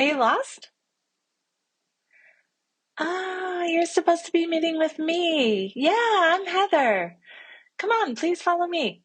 Are you lost? Ah, you're supposed to be meeting with me. Yeah, I'm Heather. Come on, please follow me.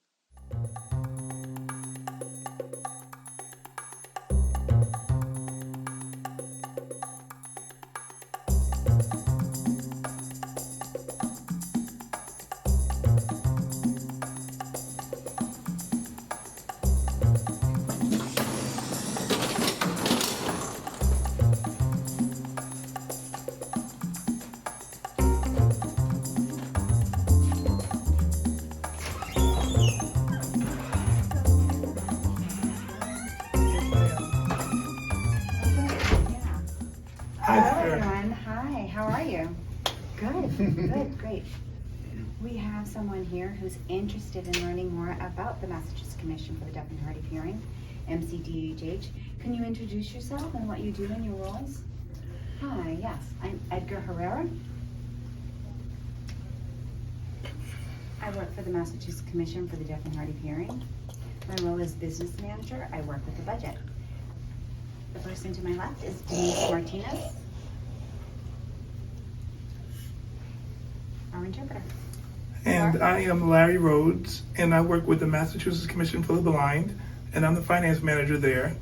Hello, everyone. Hi, how are you? Good, great. We have someone here who's interested in learning more about the Massachusetts Commission for the Deaf and Hard of Hearing, MCDHH. Can you introduce yourself and what you do in your roles? Hi, yes, I'm Edgar Herrera. I work for the Massachusetts Commission for the Deaf and Hard of Hearing. My role is business manager. I work with the budget. The person to my left is Denise Martinez, our interpreter. And I am Larry Rhodes, and I work with the Massachusetts Commission for the Blind, and I'm the finance manager there.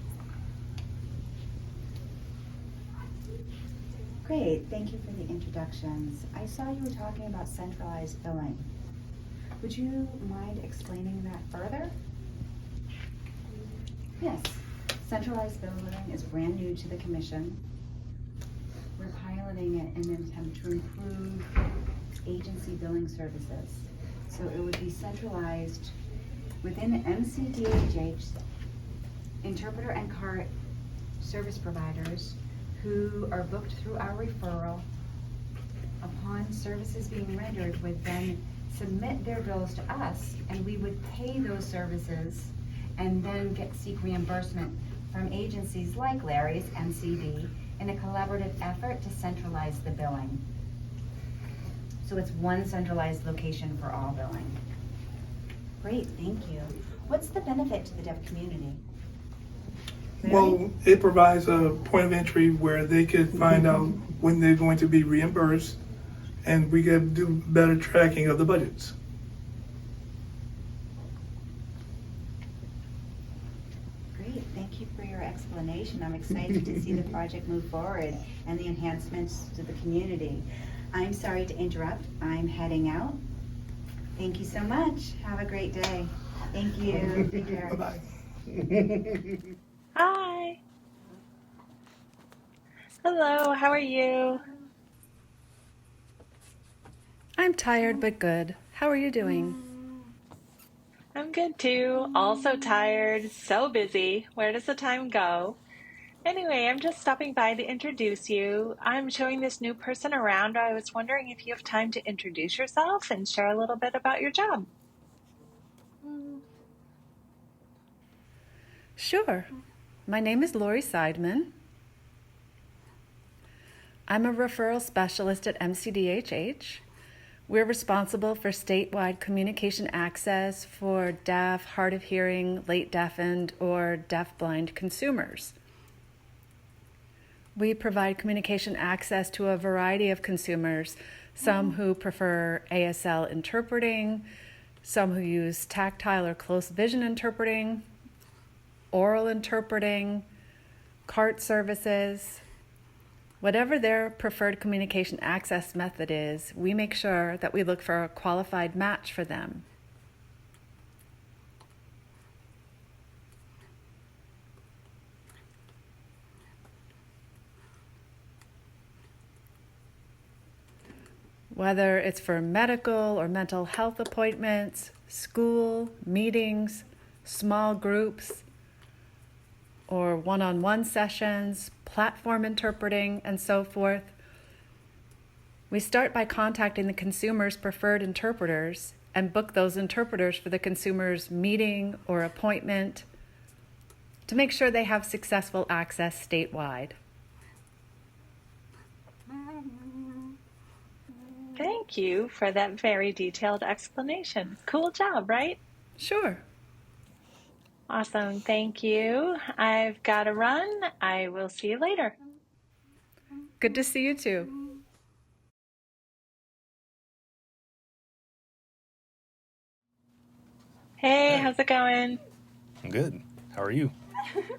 Great, thank you for the introductions. I saw you were talking about centralized billing. Would you mind explaining that further? Yes, centralized billing is brand new to the commission. We're piloting it in an attempt to improve agency billing services. So it would be centralized within MCDHH, interpreter and cart service providers who are booked through our referral. Upon services being rendered, would then submit their bills to us, and we would pay those services and then seek reimbursement from agencies like Larry's MCD in a collaborative effort to centralize the billing. So it's one centralized location for all billing. Great, thank you. What's the benefit to the deaf community? Larry? Well, it provides a point of entry where they could find out when they're going to be reimbursed, and we can do better tracking of the budgets. Great, thank you for your explanation. I'm excited to see the project move forward and the enhancements to the community. I'm sorry to interrupt. I'm heading out. Thank you so much. Have a great day. Thank you. Take care. Bye-bye. Hi. Hello, how are you? I'm tired but good. How are you doing? I'm good too. Also tired, so busy. Where does the time go? Anyway, I'm just stopping by to introduce you. I'm showing this new person around. I was wondering if you have time to introduce yourself and share a little bit about your job. Sure. My name is Lori Seidman. I'm a referral specialist at MCDHH. We're responsible for statewide communication access for deaf, hard of hearing, late deafened, or deafblind consumers. We provide communication access to a variety of consumers, some who prefer ASL interpreting, some who use tactile or close vision interpreting, oral interpreting, CART services. Whatever their preferred communication access method is, we make sure that we look for a qualified match for them. Whether it's for medical or mental health appointments, school, meetings, small groups, or one-on-one sessions, platform interpreting, and so forth. We start by contacting the consumer's preferred interpreters and book those interpreters for the consumer's meeting or appointment to make sure they have successful access statewide. Thank you for that very detailed explanation. Cool job, right? Sure. Awesome. Thank you. I've got to run. I will see you later. Good to see you too. Hey, how's it going? I'm good. How are you?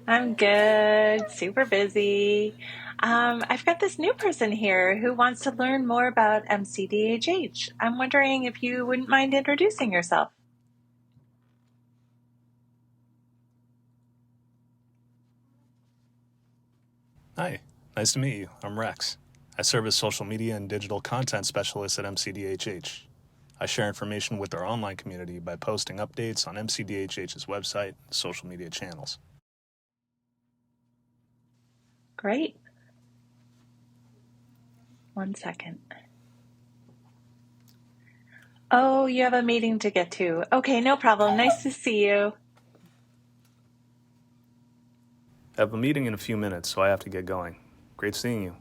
I'm good. Super busy. I've got this new person here who wants to learn more about MCDHH. I'm wondering if you wouldn't mind introducing yourself. Hi, nice to meet you. I'm Rex. I serve as social media and digital content specialist at MCDHH. I share information with our online community by posting updates on MCDHH's website and social media channels. Great. 1 second. Oh, you have a meeting to get to. Okay, no problem. Nice to see you. I have a meeting in a few minutes, so I have to get going. Great seeing you.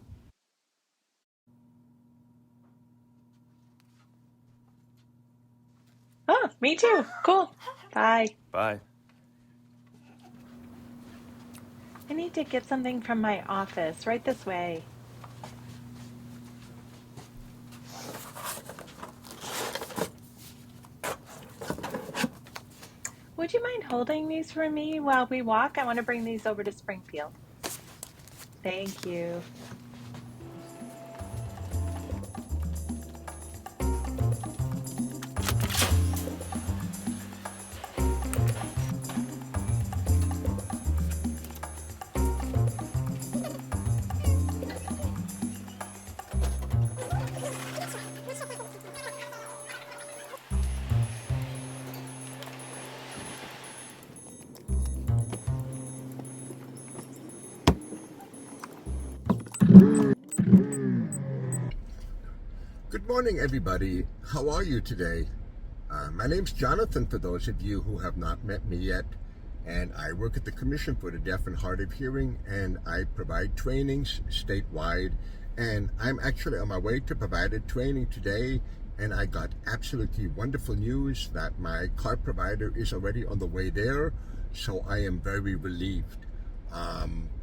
Oh, me too. Cool. Bye. Bye. I need to get something from my office right this way. Would you mind holding these for me while we walk? I want to bring these over to Springfield. Thank you. Good morning, everybody. How are you today? My name's Jonathan, for those of you who have not met me yet, and I work at the Commission for the Deaf and Hard of Hearing, and I provide trainings statewide, and I'm actually on my way to provide a training today, and I got absolutely wonderful news that my card provider is already on the way there, so I am very relieved.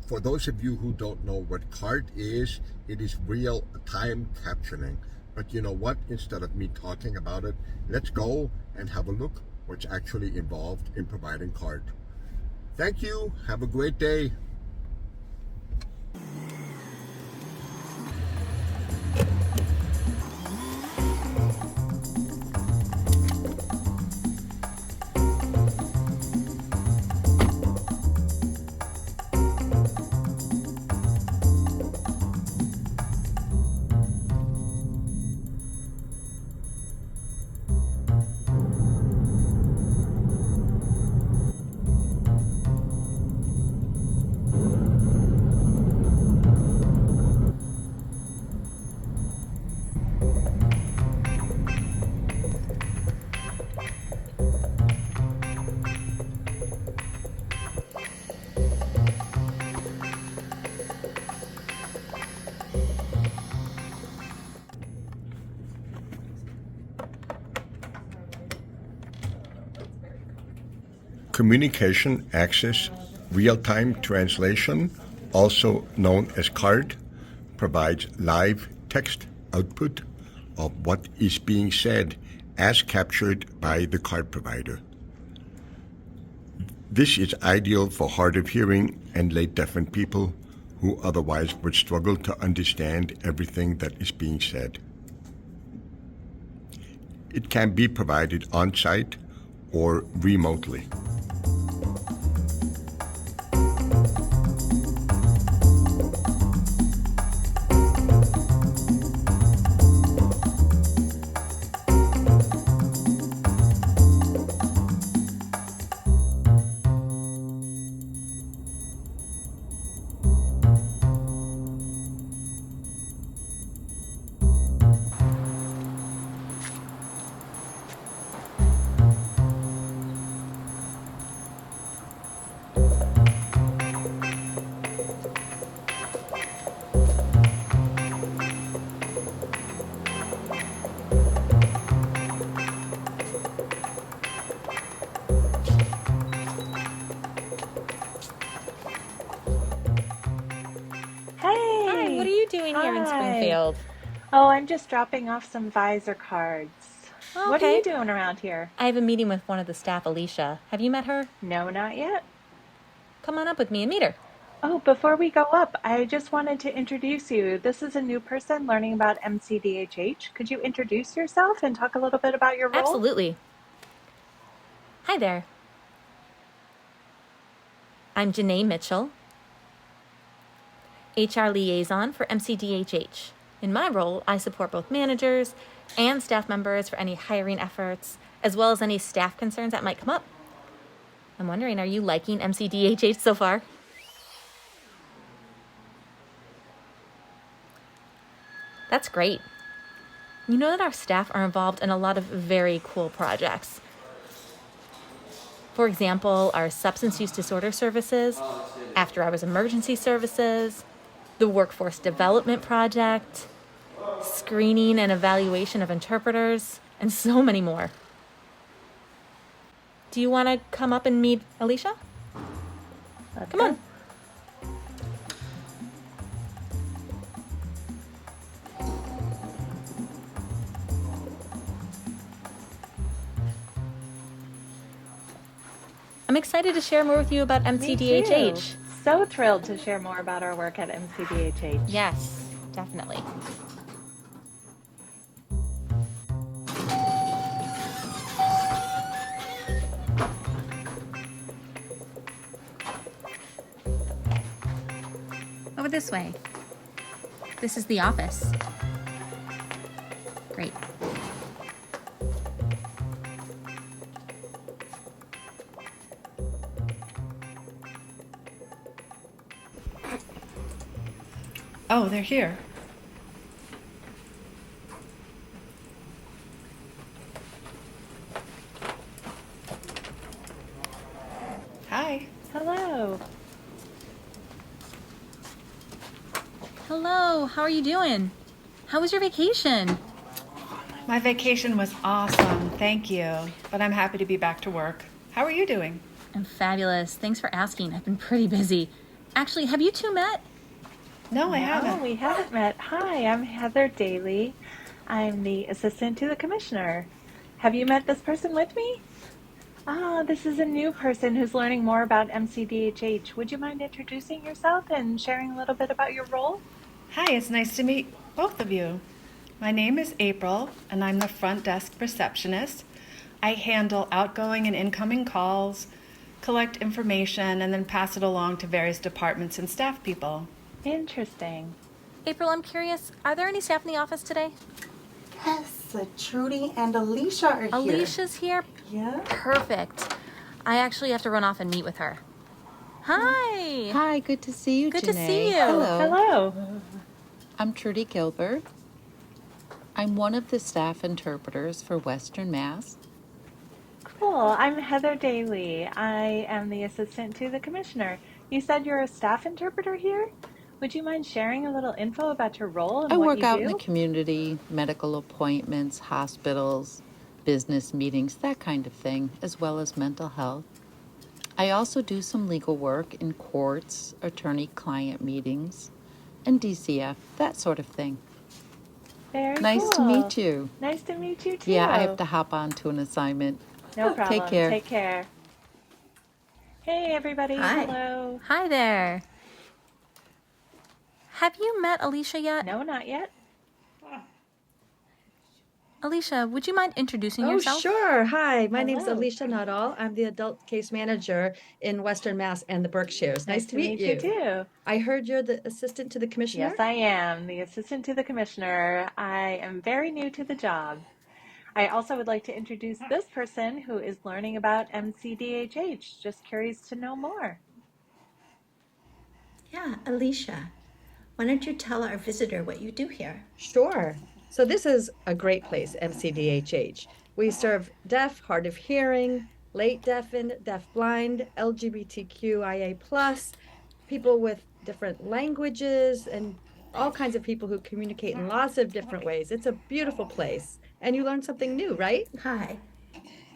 For those of you who don't know what CART is, it is real-time captioning. But you know what? Instead of me talking about it, let's go and have a look what's actually involved in providing CART. Thank you. Have a great day. Communication Access Real-Time Translation, also known as CART, provides live text output of what is being said as captured by the card provider. This is ideal for hard of hearing and late deafened people who otherwise would struggle to understand everything that is being said. It can be provided on-site or remotely. doing here in Hi. Springfield? Oh, I'm just dropping off some Visor Cards. Oh, What are okay. you doing around here? I have a meeting with one of the staff, Alysha. Have you met her? No, not yet. Come on up with me and meet her. Oh, before we go up, I just wanted to introduce you. This is a new person learning about MCDHH. Could you introduce yourself and talk a little bit about your role? Absolutely. Hi there. I'm Janay Mitchell, HR Liaison for MCDHH. In my role, I support both managers and staff members for any hiring efforts, as well as any staff concerns that might come up. I'm wondering, are you liking MCDHH so far? That's great. You know that our staff are involved in a lot of very cool projects. For example, our substance use disorder services, after-hours emergency services, the workforce development project, screening and evaluation of interpreters, and so many more. Do you want to come up and meet Alysha? Come on. I'm excited to share more with you about MCDHH. Me too. So thrilled to share more about our work at MCDHH. Yes, definitely. Over this way. This is the office. Great. Oh, they're here. Hi. Hello. Hello, how are you doing? How was your vacation? My vacation was awesome, thank you. But I'm happy to be back to work. How are you doing? I'm fabulous. Thanks for asking. I've been pretty busy. Actually, have you two met? No, I haven't. No, we haven't met. Hi, I'm Heather Daly. I'm the assistant to the commissioner. Have you met this person with me? Ah, this is a new person who's learning more about MCDHH. Would you mind introducing yourself and sharing a little bit about your role? Hi, it's nice to meet both of you. My name is April, and I'm the front desk receptionist. I handle outgoing and incoming calls, collect information, and then pass it along to various departments and staff people. Interesting. April, I'm curious, are there any staff in the office today? Yes, Trudy and Alysha are here. Alysha's here? Yeah. Perfect. I actually have to run off and meet with her. Hi. Hi, good to see you, Good Janay. to see you. Hello. I'm Trudy Gilbert. I'm one of the staff interpreters for Western Mass. Cool. I'm Heather Daly. I am the assistant to the commissioner. You said you're a staff interpreter here? Would you mind sharing a little info about your role and I what work you out do? in the community, medical appointments, hospitals, business meetings, that kind of thing, as well as mental health. I also do some legal work in courts, attorney-client meetings, and DCF, that sort of thing. Very Nice to cool. meet you. Nice to meet you too. Yeah, I have to hop on to an assignment. No problem. Take care. Take care. Hey, everybody. Hi. Hello. Hi there. Have you met Alysha yet? No, not yet. Alysha, would you mind introducing Oh, yourself? sure. Hi, my name's Hello. Alysha Nuttall. I'm the adult case manager in Western Mass and the Berkshires. Nice to meet you. too. I heard you're the assistant to the commissioner. Yes, I am the assistant to the commissioner. I am very new to the job. I also would like to introduce this person who is learning about MCDHH. Just curious to know more. Yeah, Alysha, why don't you tell our visitor what you do here? Sure. So this is a great place, MCDHH. We serve deaf, hard of hearing, late deafened, deafblind, LGBTQIA+, people with different languages, and all kinds of people who communicate in lots of different ways. It's a beautiful place. And you learn something new, right? Hi,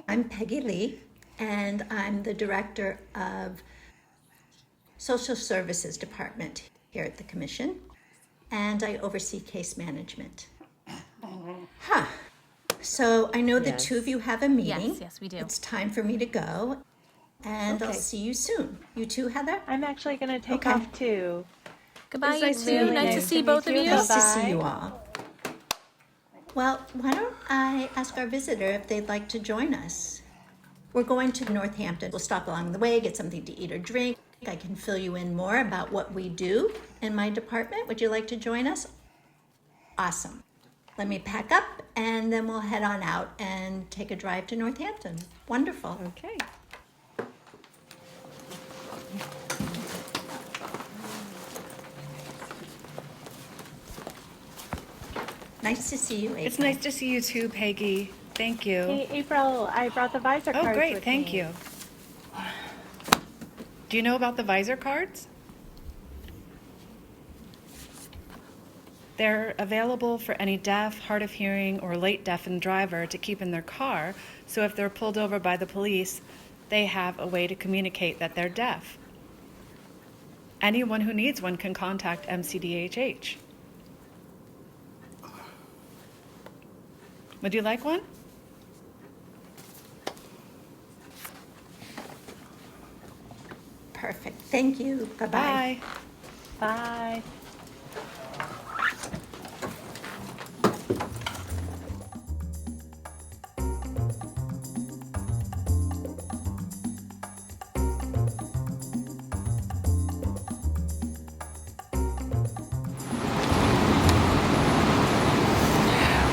I'm Peggy Lee, and I'm the director of Social Services Department here at the Commission. and I oversee case management. Huh. So I know the Yes. two of you have a meeting. Yes, we do. It's time for me to go, and I'll Okay. see you soon. You too, Heather? I'm actually going to take Okay. off too. Goodbye, It's you nice to two. meet you. Nice to Nice see to both meet of you. you. Nice to Bye-bye. see you all. Well, why don't I ask our visitor if they'd like to join us? We're going to Northampton. We'll stop along the way, get something to eat or drink. I can fill you in more about what we do in my department. Would you like to join us? Awesome. Let me pack up and then we'll head on out and take a drive to Northampton. Wonderful. Okay. Nice to see you, April. It's nice to see you too, Peggy. Thank you. Hey, April, I brought the Visor Oh, cards great. with Thank me. you. Do you know about the Visor Cards? They're available for any deaf, hard of hearing, or late deafened driver to keep in their car, so if they're pulled over by the police, they have a way to communicate that they're deaf. Anyone who needs one can contact MCDHH. Would you like one? Perfect. Thank you. Bye-bye. Bye. Bye.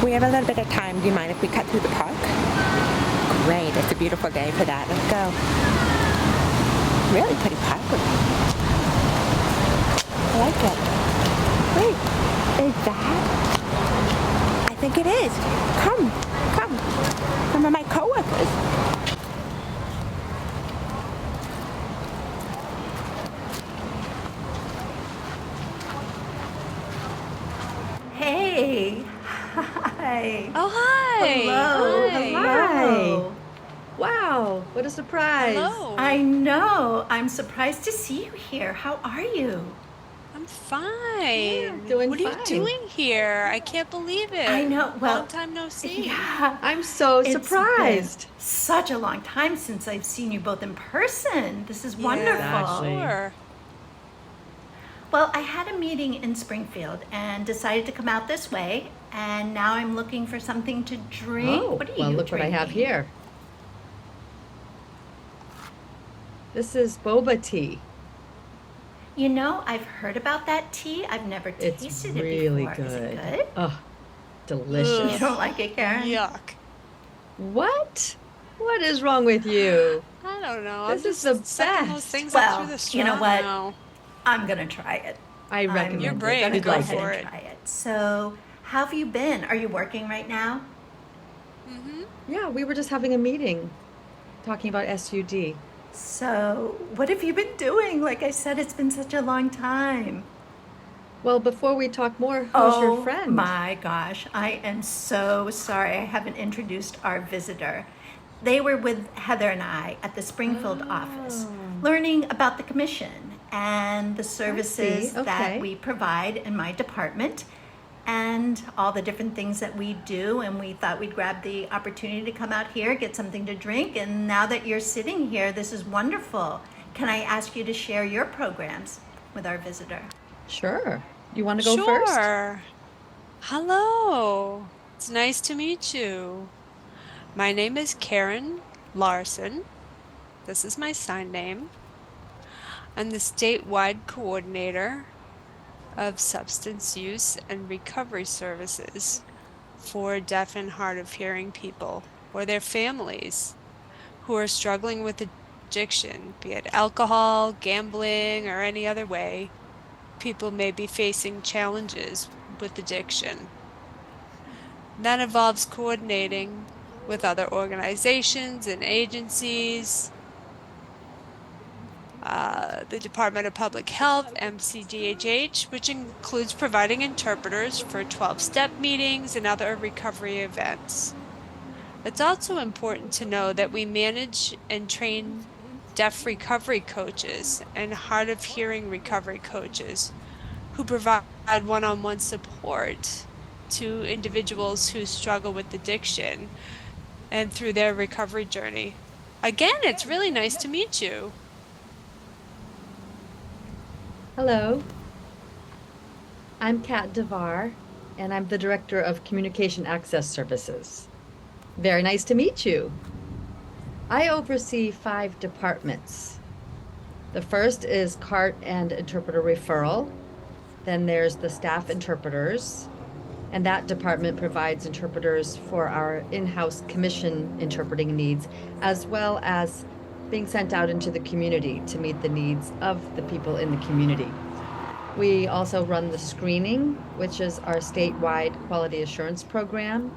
We have a little bit of time. Do you mind if we cut through the park? Great. It's a beautiful day for that. Let's go. Really pretty park. I like it. Wait, is that? I think it is. Come. Some of my coworkers. Hey. Hi. Oh, hi. Hello. Hi. Hello. Wow, what a surprise. Hello. I know. I'm surprised to see you here. How are you? I'm fine. doing what are fine. you doing here? I can't believe it. I know. Well, long time no see. Yeah. I'm so It's surprised. been such a long time since I've seen you both in person. This is wonderful. Exactly. Sure. Well, I had a meeting in Springfield and decided to come out this way, and now I'm looking for something to drink. Oh, What are well, you look what I have drinking? here. This is boba tea. You know, I've heard about that tea. I've never It's tasted really it before. Is it good. good? Oh, delicious. You don't like it, Karren? Yuck. What? What is wrong with you? I don't know. This I'm is just the sucking those best. things Well, up through the straw you know what? now. I'm gonna try it. I recommend You're it. brave. I'm gonna You'd go like ahead for and it. try it. So, how have you been? Are you working right now? Mm-hmm. Yeah, we were just having a meeting talking about SUD. So, what have you been doing? Like I said, it's been such a long time. Well, before we talk more, who's your friend? Oh my gosh, I am so sorry I haven't introduced our visitor. They were with Heather and I at the Springfield office, learning about the commission and the services Okay. that we provide in my department and all the different things that we do. And we thought we'd grab the opportunity to come out here, get something to drink. And now that you're sitting here, this is wonderful. Can I ask you to share your programs with our visitor? Sure. You want to go first? Sure. Hello. It's nice to meet you. My name is Karren Larson. This is my sign name. I'm the statewide coordinator of substance use and recovery services for deaf and hard of hearing people or their families who are struggling with addiction, be it alcohol, gambling, or any other way people may be facing challenges with addiction. That involves coordinating with other organizations and agencies, the Department of Public Health, MCDHH, which includes providing interpreters for 12-step meetings and other recovery events. It's also important to know that we manage and train deaf recovery coaches and hard of hearing recovery coaches who provide one-on-one support to individuals who struggle with addiction and through their recovery journey. Again, it's really nice to meet you. Hello, I'm Kat Devar, and I'm the Director of Communication Access Services. Very nice to meet you. I oversee 5 departments. The first is CART and Interpreter Referral. Then there's the staff interpreters, and that department provides interpreters for our in-house commission interpreting needs, as well as being sent out into the community to meet the needs of the people in the community. We also run the screening, which is our statewide quality assurance program,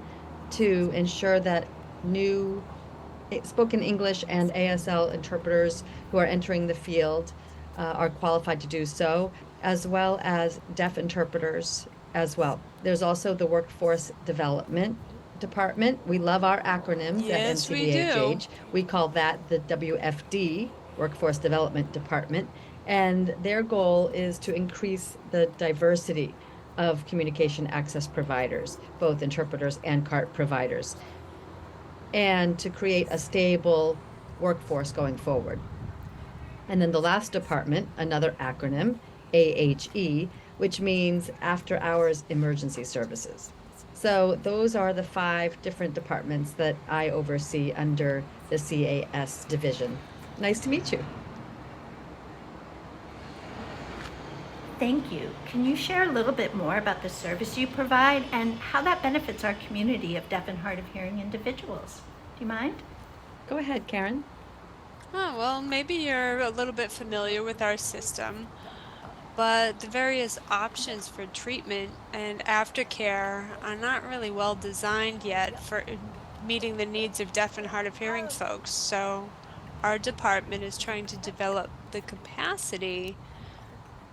to ensure that new spoken English and ASL interpreters who are entering the field are qualified to do so, as well as deaf interpreters as well. There's also the Workforce Development Department. We love our acronyms at Yes, we do. MCDHH. We call that the WFD, Workforce Development Department. And their goal is to increase the diversity of communication access providers, both interpreters and CART providers, and to create a stable workforce going forward. And then the last department, another acronym, AHE, which means After Hours Emergency Services. So those are the 5 different departments that I oversee under the CAS division. Nice to meet you. Thank you. Can you share a little bit more about the service you provide and how that benefits our community of deaf and hard of hearing individuals? Do you mind? Go ahead, Karren. Oh, well, maybe you're a little bit familiar with our system, but the various options for treatment and aftercare are not really well designed yet for meeting the needs of deaf and hard of hearing folks. So our department is trying to develop the capacity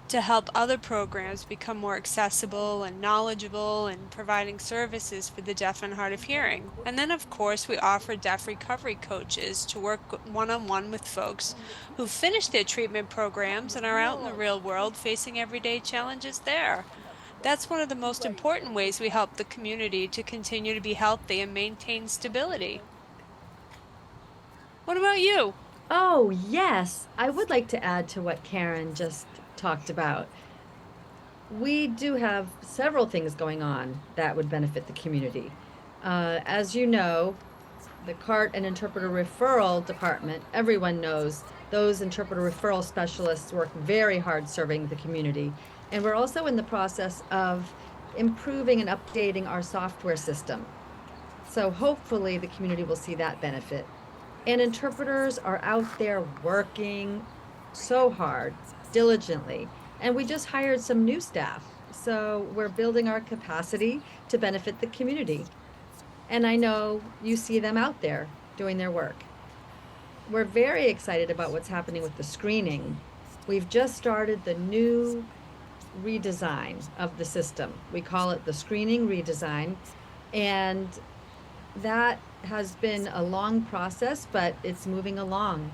to help other programs become more accessible and knowledgeable in providing services for the deaf and hard of hearing. And then, of course, we offer deaf recovery coaches to work one-on-one with folks who've finished their treatment programs and are out in the real world facing everyday challenges there. That's one of the most important ways we help the community to continue to be healthy and maintain stability. What about you? Oh, yes. I would like to add to what Karren just talked about. We do have several things going on that would benefit the community. As you know, the CART and Interpreter Referral Department, everyone knows those interpreter referral specialists work very hard serving the community. And we're also in the process of improving and updating our software system. So hopefully the community will see that benefit. And interpreters are out there working so hard, diligently. And we just hired some new staff. So we're building our capacity to benefit the community. And I know you see them out there doing their work. We're very excited about what's happening with the screening. We've just started the new redesign of the system. We call it the screening redesign. And that has been a long process, but it's moving along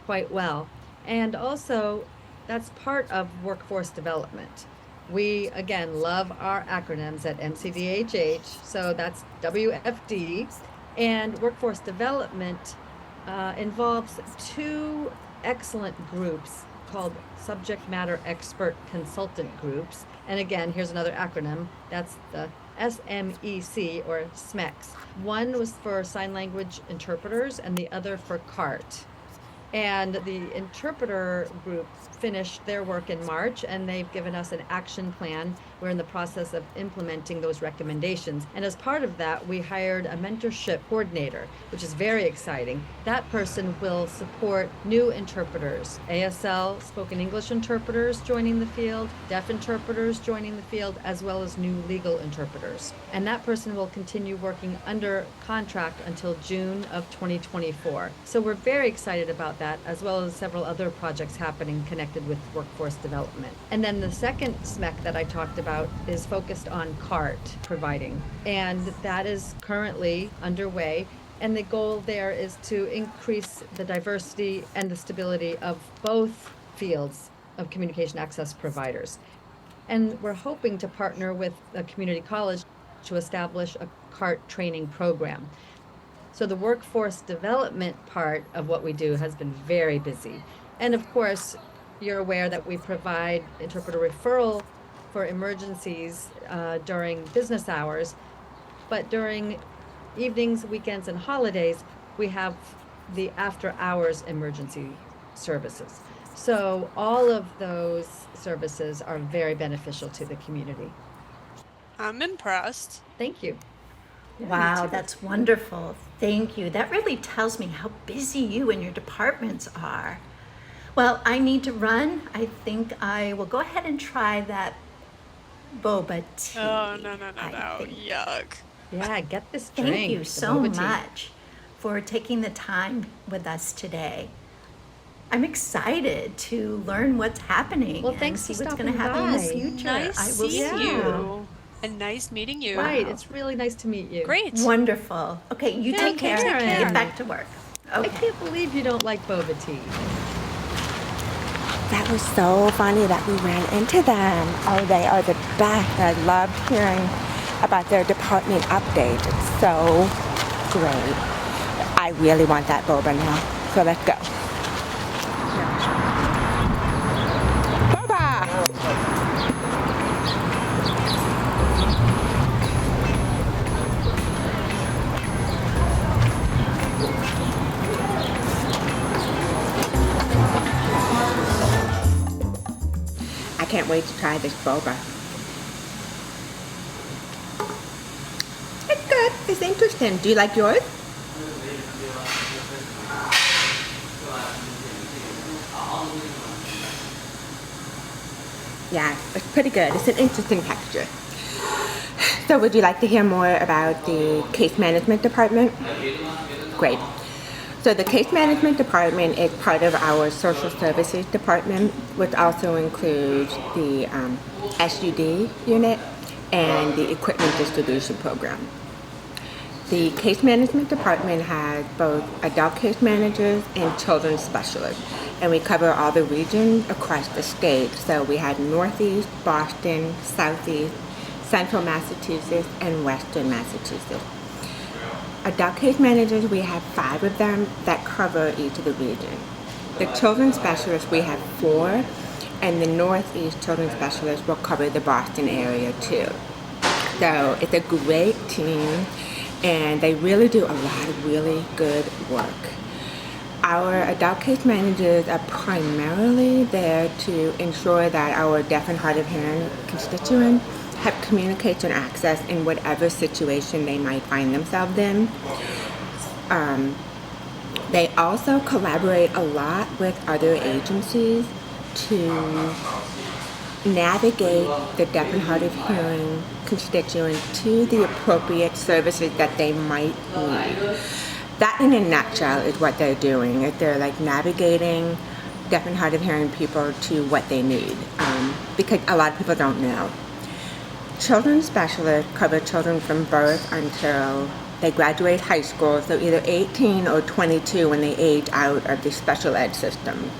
quite well. And also, that's part of workforce development. We, again, love our acronyms at MCDHH, so that's WFD. And workforce development involves 2 excellent groups called subject matter expert consultant groups. And again, here's another acronym. That's the SMEC or SMECs. One was for sign language interpreters and the other for CART. And the interpreter group finished their work in March, and they've given us an action plan. We're in the process of implementing those recommendations. And as part of that, we hired a mentorship coordinator, which is very exciting. That person will support new interpreters, ASL, spoken English interpreters joining the field, deaf interpreters joining the field, as well as new legal interpreters. And that person will continue working under contract until June of 2024. So we're very excited about that, as well as several other projects happening connected with workforce development. And then the second SMEC that I talked about is focused on CART providing, and that is currently underway. And the goal there is to increase the diversity and the stability of both fields of communication access providers. And we're hoping to partner with a community college to establish a CART training program. So the workforce development part of what we do has been very busy. And of course, you're aware that we provide interpreter referral for emergencies during business hours, but during evenings, weekends, and holidays, we have the after-hours emergency services. So all of those services are very beneficial to the community. I'm impressed. Thank you. Wow, that's wonderful. Thank you. That really tells me how busy you and your departments are. Well, I need to run. I think I will go ahead and try that boba tea. Oh, no. Yuck. Yeah, get this drink. Thank you the so boba tea. much for taking the time with us today. I'm excited to learn what's happening Well, and thanks see for what's going to stopping happen in the by. future. Nice I will seeing see you. And nice meeting you. Right, it's really nice to meet you. Great. Wonderful. Okay, you take care. Karren. Get back to work. I Okay. can't believe you don't like boba tea. That was so funny that we ran into them. Oh, they are the best. I loved hearing about their department update. It's so great. I really want that boba now. So let's go. Boba! I can't wait to try this boba. It's good. It's interesting. Do you like yours? Yeah, it's pretty good. It's an interesting texture. So would you like to hear more about the case management department? Great. So the case management department is part of our social services department, which also includes the SUD unit and the equipment distribution program. The case management department has both adult case managers and children's specialists, and we cover all the regions across the state. So we had Northeast, Boston, Southeast, Central Massachusetts, and Western Massachusetts. Adult case managers, we have 5 of them that cover each of the regions. The children's specialists, we have 4, and the Northeast children's specialists will cover the Boston area too. So it's a great team, and they really do a lot of really good work. Our adult case managers are primarily there to ensure that our deaf and hard of hearing constituents have communication access in whatever situation they might find themselves in. They also collaborate a lot with other agencies to navigate the deaf and hard of hearing constituent to the appropriate services that they might need. That in a nutshell is what they're doing. They're like navigating deaf and hard of hearing people to what they need, because a lot of people don't know. Children's specialists cover children from birth until they graduate high school, so either 18 or 22 when they age out of the special ed system.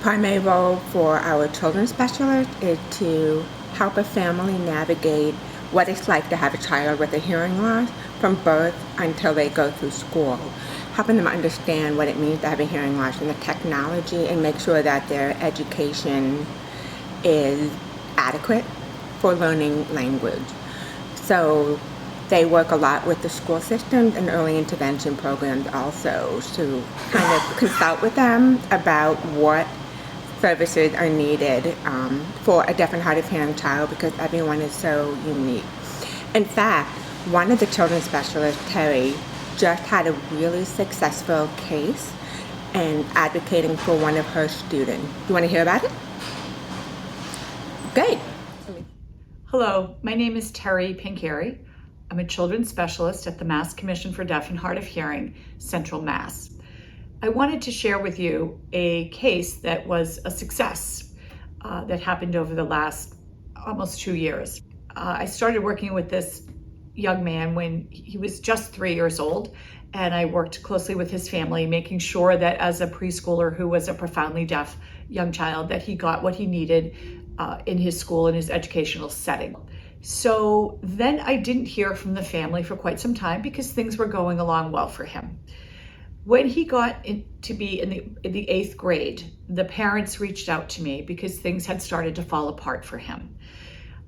Primary role for our children's specialist is to help a family navigate what it's like to have a child with a hearing loss from birth until they go through school, helping them understand what it means to have a hearing loss and the technology, and make sure that their education is adequate for learning language. So they work a lot with the school systems and early intervention programs also to kind of consult with them about what services are needed for a deaf and hard of hearing child, because everyone is so unique. In fact, one of the children's specialists, Terri, just had a really successful case and advocating for one of her students. You want to hear about it? Great. Hello, my name is Terri Pinkeri. I'm a children's specialist at the Mass Commission for Deaf and Hard of Hearing, Central Mass. I wanted to share with you a case that was a success that happened over the last almost 2 years. I started working with this young man when he was just 3 years old, and I worked closely with his family, making sure that as a preschooler who was a profoundly deaf young child, that he got what he needed in his school, in his educational setting. So then I didn't hear from the family for quite some time because things were going along well for him. When he got to be in the 8th grade, the parents reached out to me because things had started to fall apart for him.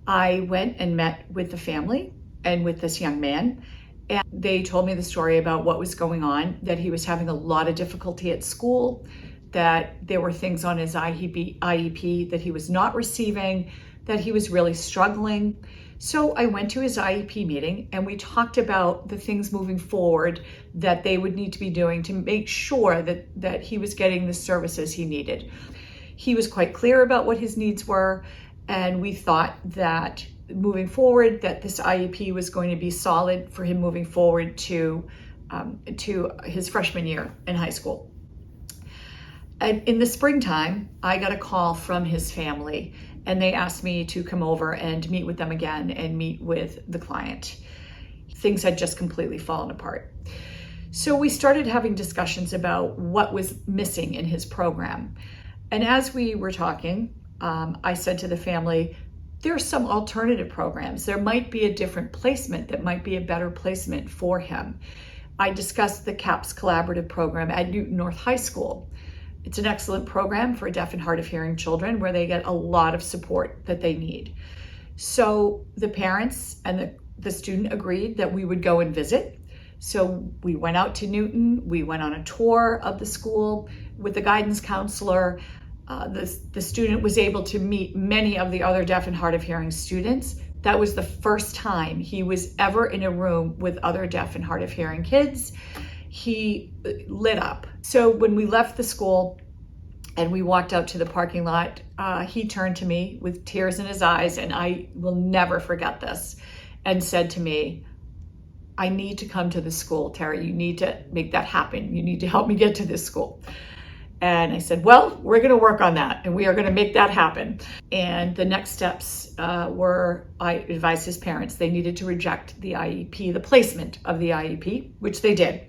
I went and met with the family and with this young man, and they told me the story about what was going on, that he was having a lot of difficulty at school, that there were things on his IEP that he was not receiving, that he was really struggling. So I went to his IEP meeting and we talked about the things moving forward that they would need to be doing to make sure that he was getting the services he needed. He was quite clear about what his needs were, and we thought that moving forward that this IEP was going to be solid for him moving forward to his freshman year in high school. And in the springtime, I got a call from his family, and they asked me to come over and meet with them again and meet with the client. Things had just completely fallen apart. So we started having discussions about what was missing in his program. And as we were talking, I said to the family, there are some alternative programs. There might be a different placement that might be a better placement for him. I discussed the CAPS collaborative program at Newton North High School. It's an excellent program for deaf and hard of hearing children where they get a lot of support that they need. So the parents and the student agreed that we would go and visit. So we went out to Newton, we went on a tour of the school with the guidance counselor. The student was able to meet many of the other deaf and hard of hearing students. That was the first time he was ever in a room with other deaf and hard of hearing kids. He lit up. So when we left the school and we walked out to the parking lot, he turned to me with tears in his eyes, and I will never forget this, and said to me, I need to come to the school, Terri. You need to make that happen. You need to help me get to this school. And I said, well, we're going to work on that, and we are going to make that happen. And the next steps were, I advised his parents they needed to reject the IEP, the placement of the IEP, which they did.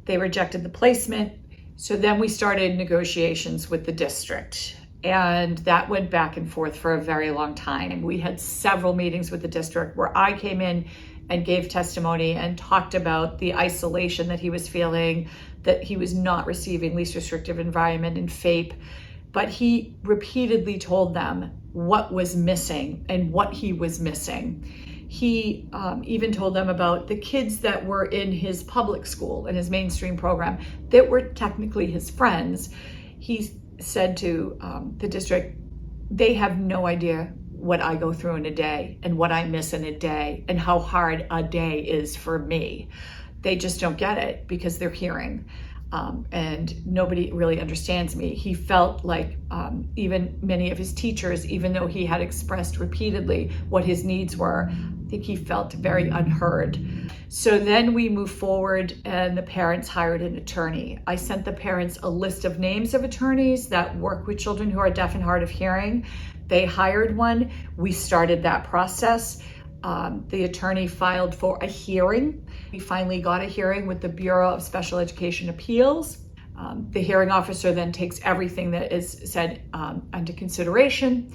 They rejected the placement. So then we started negotiations with the district, and that went back and forth for a very long time. We had several meetings with the district where I came in and gave testimony and talked about the isolation that he was feeling, that he was not receiving least restrictive environment and FAPE, but he repeatedly told them what was missing and what he was missing. He even told them about the kids that were in his public school, in his mainstream program, that were technically his friends. He said to the district, they have no idea what I go through in a day and what I miss in a day and how hard a day is for me. They just don't get it because they're hearing. And nobody really understands me. He felt like even many of his teachers, even though he had expressed repeatedly what his needs were, I think he felt very unheard. So then we moved forward and the parents hired an attorney. I sent the parents a list of names of attorneys that work with children who are deaf and hard of hearing. They hired one. We started that process. The attorney filed for a hearing. We finally got a hearing with the Bureau of Special Education Appeals. The hearing officer then takes everything that is said into consideration.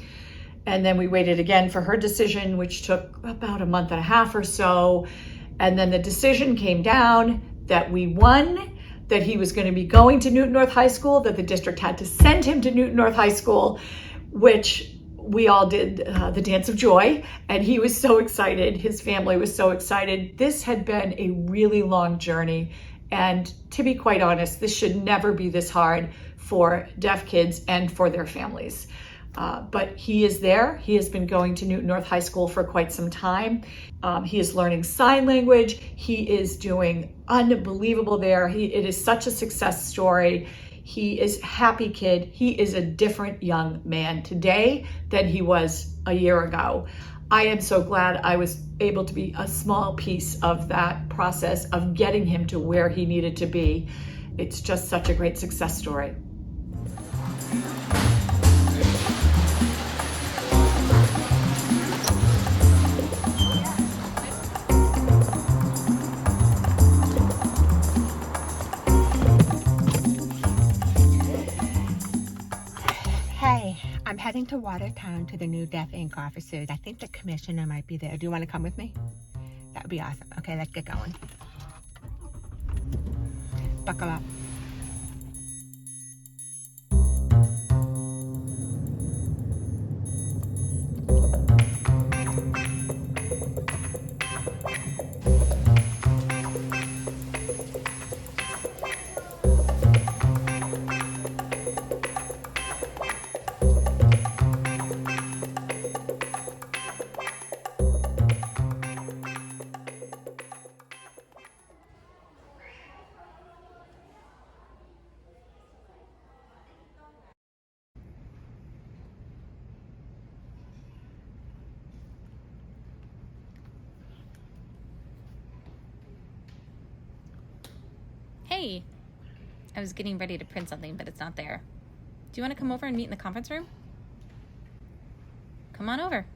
And then we waited again for her decision, which took about a month and a half or so. And then the decision came down that we won, that he was going to be going to Newton North High School, that the district had to send him to Newton North High School, which we all did the dance of joy, and he was so excited. His family was so excited. This had been a really long journey, and to be quite honest, this should never be this hard for deaf kids and for their families. But he is there. He has been going to Newton North High School for quite some time. He is learning sign language. He is doing unbelievable there. It is such a success story. He is a happy kid. He is a different young man today than he was a year ago. I am so glad I was able to be a small piece of that process of getting him to where he needed to be. It's just such a great success story. I'm Heather heading to Watertown to the new Deaf Ink officers. I think the commissioner might be there. Do you want to come with me? That would be awesome. Okay, let's get going. Buckle up. Hey, I was getting ready to print something, but it's not there. Do you want to come over and meet in the conference room? Come on over.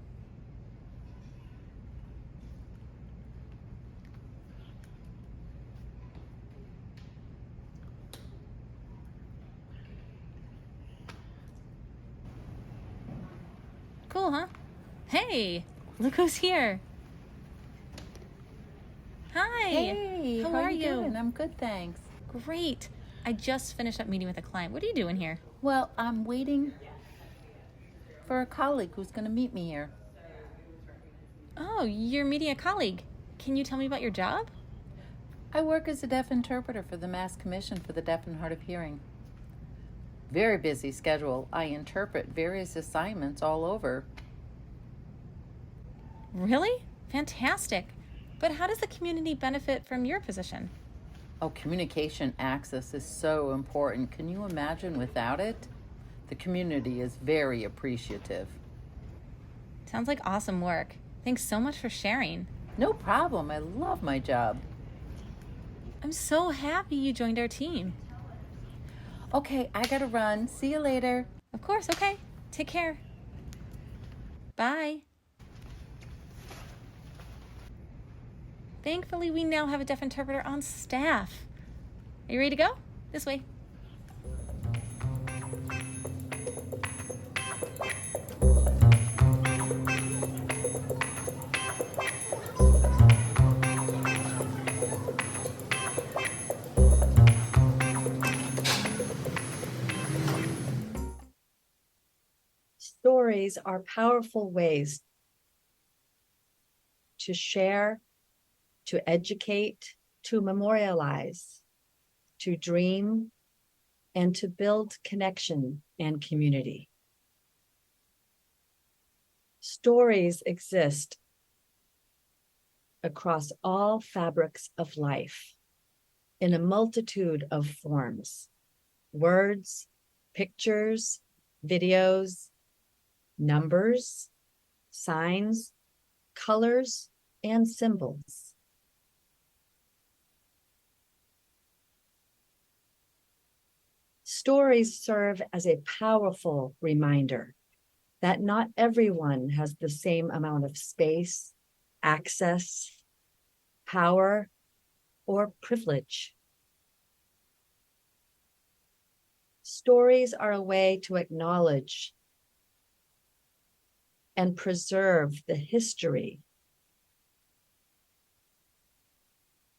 Cool, huh? Hey, look who's here. Hi. Hey, how are you? Doing? I'm good, thanks. Great. I just finished up meeting with a client. What are you doing here? Well, I'm waiting for a colleague who's going to meet me here. Oh, you're meeting a colleague. Can you tell me about your job? I work as a deaf interpreter for the Mass Commission for the Deaf and Hard of Hearing. Very busy schedule. I interpret various assignments all over. Really? Fantastic. But how does the community benefit from your position? Oh, communication access is so important. Can you imagine without it? The community is very appreciative. Sounds like awesome work. Thanks so much for sharing. No problem. I love my job. I'm so happy you joined our team. Okay, I gotta run. See you later. Of course, okay. Take care. Bye. Thankfully, we now have a deaf interpreter on staff. Are you ready to go? This way. Stories are powerful ways to share, to educate, to memorialize, to dream, and to build connection and community. Stories exist across all fabrics of life in a multitude of forms: words, pictures, videos, numbers, signs, colors, and symbols. Stories serve as a powerful reminder that not everyone has the same amount of space, access, power, or privilege. Stories are a way to acknowledge and preserve the history,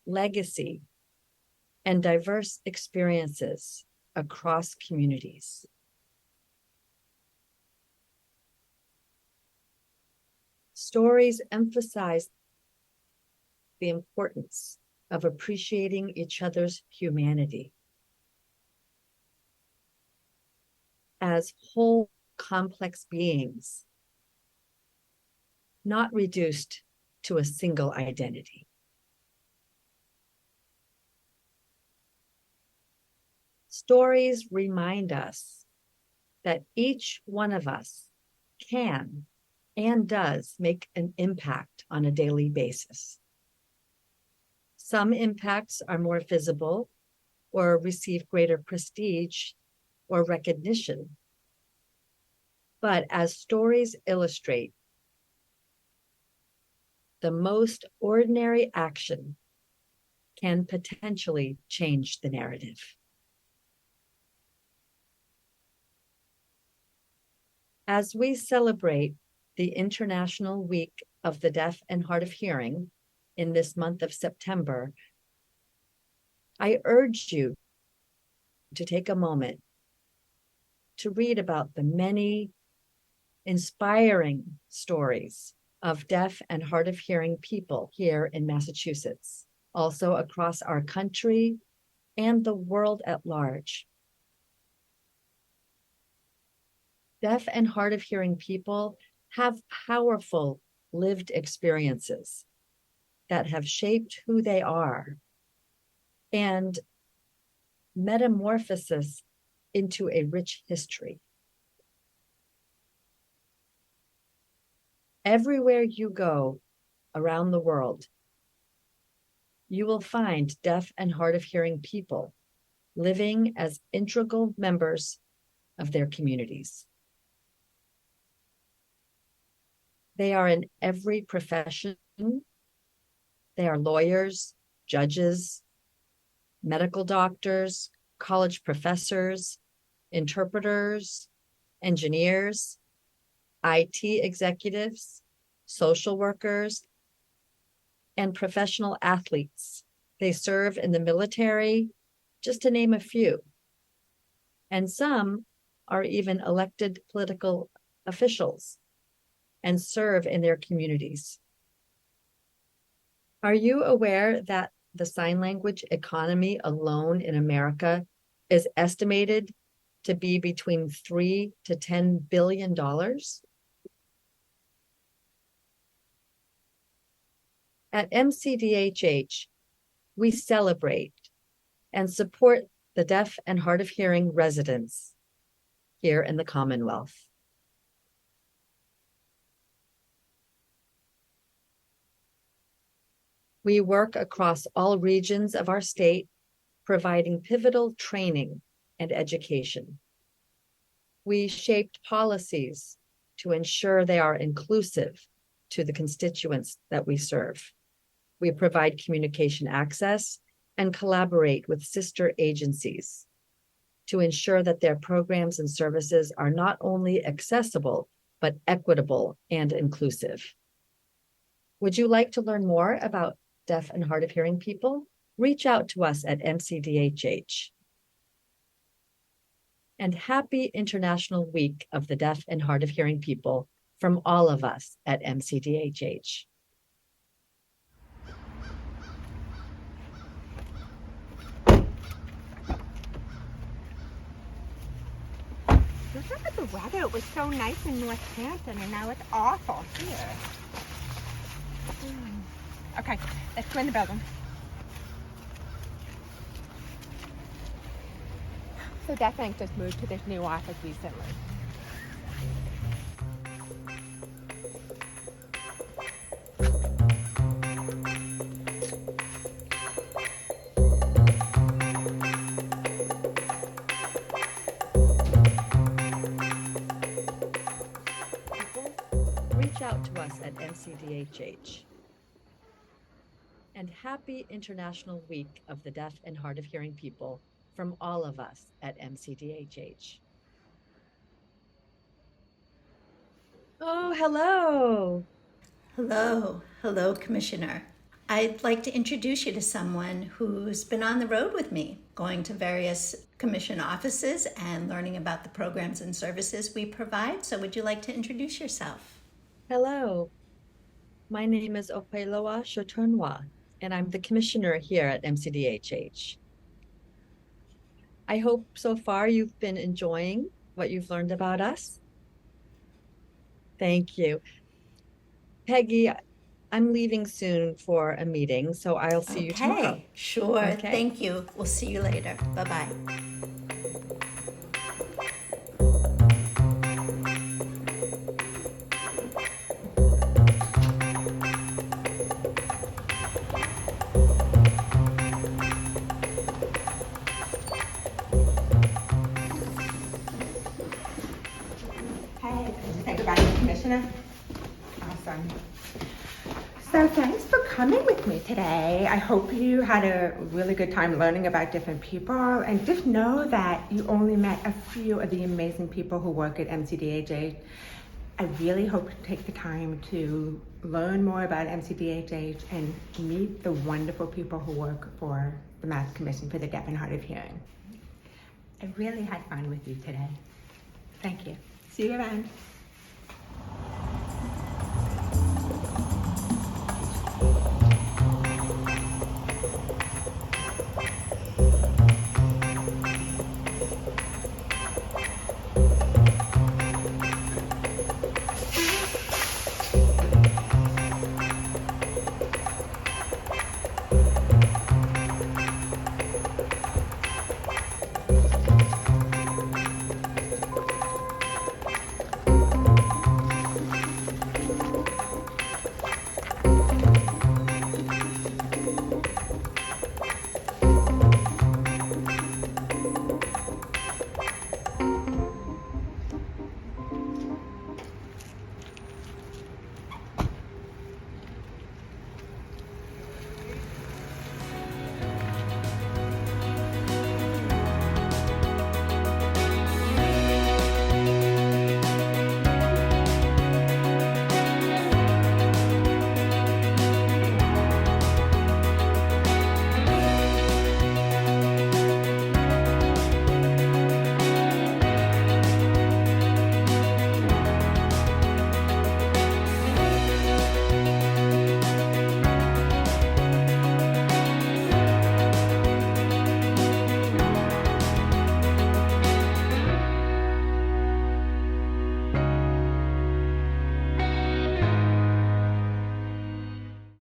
legacy, and diverse experiences across communities. Stories emphasize the importance of appreciating each other's humanity as whole, complex beings, not reduced to a single identity. Stories remind us that each one of us can and does make an impact on a daily basis. Some impacts are more visible or receive greater prestige or recognition. But as stories illustrate, the most ordinary action can potentially change the narrative. As we celebrate the International Week of the Deaf and Hard of Hearing in this month of September, I urge you to take a moment to read about the many inspiring stories of deaf and hard of hearing people here in Massachusetts, also across our country and the world at large. Deaf and hard of hearing people have powerful lived experiences that have shaped who they are and metamorphosis into a rich history. Everywhere you go around the world, you will find deaf and hard of hearing people living as integral members of their communities. They are in every profession. They are lawyers, judges, medical doctors, college professors, interpreters, engineers, IT executives, social workers, and professional athletes. They serve in the military, just to name a few. And some are even elected political officials and serve in their communities. Are you aware that the sign language economy alone in America is estimated to be between $3 to $10 billion? At MCDHH, we celebrate and support the deaf and hard of hearing residents here in the Commonwealth. We work across all regions of our state, providing pivotal training and education. We shaped policies to ensure they are inclusive to the constituents that we serve. We provide communication access and collaborate with sister agencies to ensure that their programs and services are not only accessible, but equitable and inclusive. Would you like to learn more about deaf and hard of hearing people? Reach out to us at MCDHH. And happy International Week of the Deaf and Hard of Hearing people from all of us at MCDHH. Remember the weather? It was so nice in Northampton, and now it's awful here. Okay, let's go in the building. So Deaf Inc. just moved to this new office recently. Reach out to us at MCDHH. And happy International Week of the Deaf and Hard of Hearing people from all of us at MCDHH. Oh, hello. Hello. Hello, Commissioner. I'd like to introduce you to someone who's been on the road with me, going to various commission offices and learning about the programs and services we provide. So would you like to introduce yourself? Hello. My name is Opeloa Sotonwa, and I'm the commissioner here at MCDHH. I hope so far you've been enjoying what you've learned about us. Thank you. Peggy, I'm leaving soon for a meeting, so I'll see you tomorrow. Sure. Okay. Thank you. We'll see you later. Bye-bye. Hey, say goodbye to the Commissioner. Awesome. So thanks for coming with me today. I hope you had a really good time learning about different people, and just know that you only met a few of the amazing people who work at MCDHH. I really hope you take the time to learn more about MCDHH and meet the wonderful people who work for the Mass Commission for the Deaf and Hard of Hearing. I really had fun with you today. Thank you. See you around.